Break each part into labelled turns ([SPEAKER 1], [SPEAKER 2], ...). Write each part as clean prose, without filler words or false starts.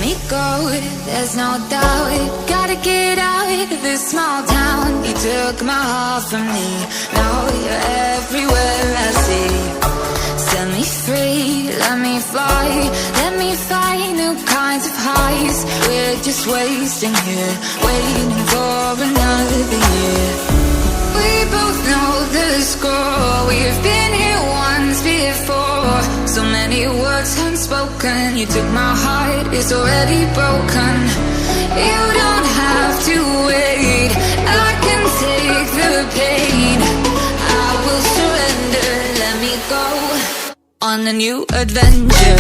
[SPEAKER 1] me go, there's no doubt. Gotta get out of this small town. You took my heart from me, now you're everywhere I see. Set me free, let me fly, let me find new kinds of highs. We're just wasting here, waiting for another year. We both know the score, we've been here once before. So many words unspoken, you took my heart, it's already broken. You don't have to wait, I can take the pain. I will surrender, let me go on a new adventure.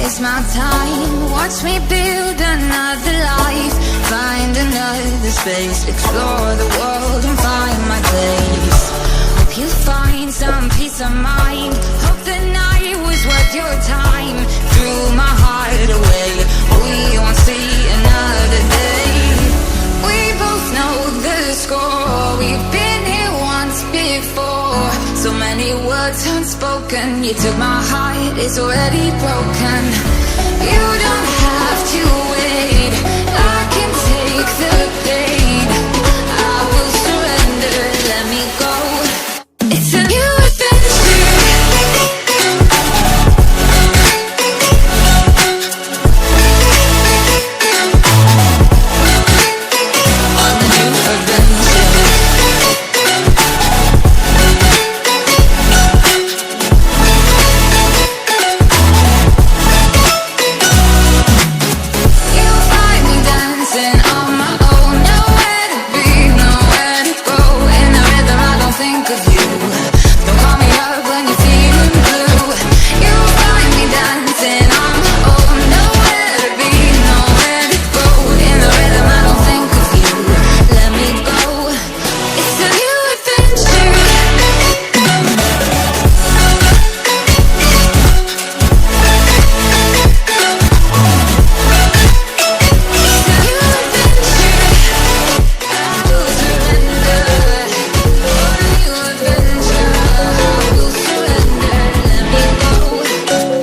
[SPEAKER 1] It's my time, watch me build another life. Find another space, explore the world and find my place. Hope you find some peace of mind, hope the night was worth your time. Threw my heart away, we won't see another day. We both know the score, we've been here once before. So many words unspoken, you took my heart, it's already broken. You don't have to wait, I can take the pain. I will surrender, let me go. It's a new adventure.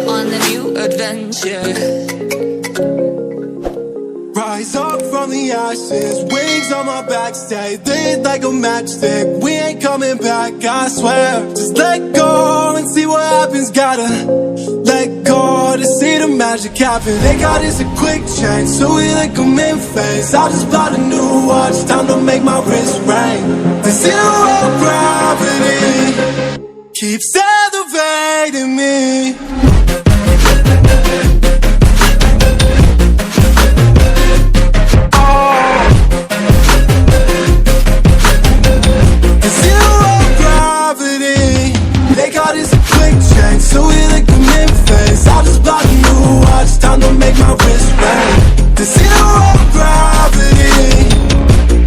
[SPEAKER 1] On a new adventure.
[SPEAKER 2] Rise up from the ashes, wings on my back, stay lit like a matchstick. We ain't coming back, I swear. Just let go and see what happens. Gotta let go to see the magic happen. They got us a quick change, so we like them in phase. I just bought a new watch, time to make my wrist ring. The zero gravity keeps elevating me. So we like them in phase. I just bought a new watch, time to make my wrist ring. The zero gravity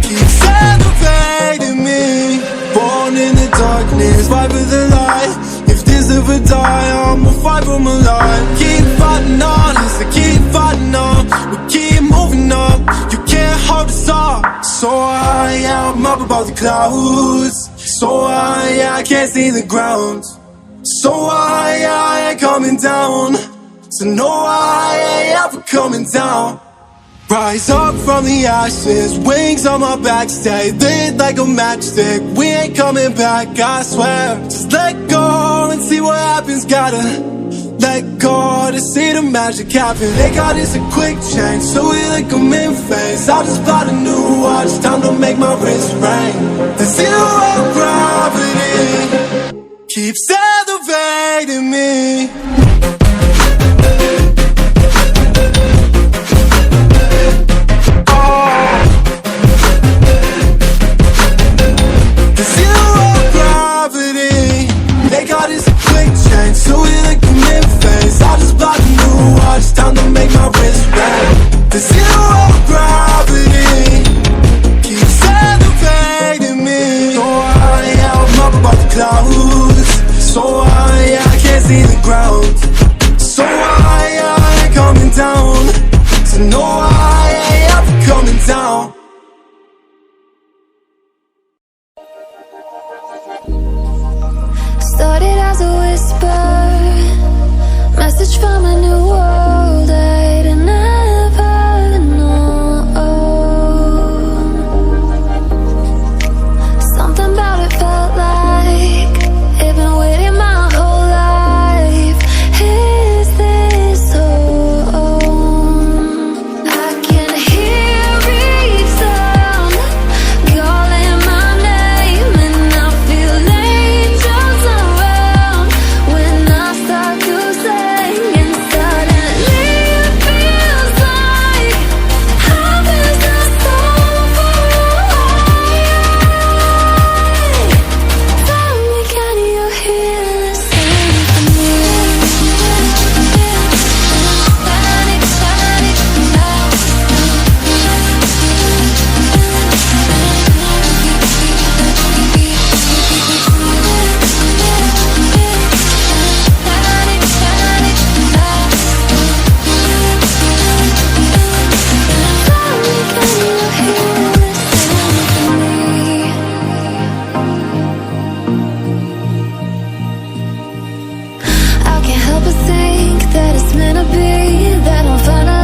[SPEAKER 2] keeps elevating me. Born in the darkness, fight for the light. If this ever die, I'ma fight for my life. Keep fighting on, I keep fighting on. We keep moving up, you can't hold us up. So high, yeah, I'm up above the clouds. So high, yeah, I can't see the ground. So I ain't coming down. So no, I ain't ever coming down. Rise up from the ashes, wings on my back, stay lit like a matchstick. We ain't coming back, I swear. Just let go and see what happens. Gotta let go to see the magic happen. They got us a quick change, so we like them in phase. I just bought a new watch, time to make my wrist ring. The zero gravity keeps elevating me. Oh. see the ground. So I ain't coming down. So no, I ain't ever coming down.
[SPEAKER 1] Started as a whisper, message from a new world I'd never known. Something about it felt like it'd been waiting my whole life. Is this home? I can hear each sound calling my name, and I feel angels around when I start to sing. And suddenly it feels like heaven's not so far away. Tell me, can you hear the symphony? Panic, panic, I can't help but think that it's meant to be, that I'm finally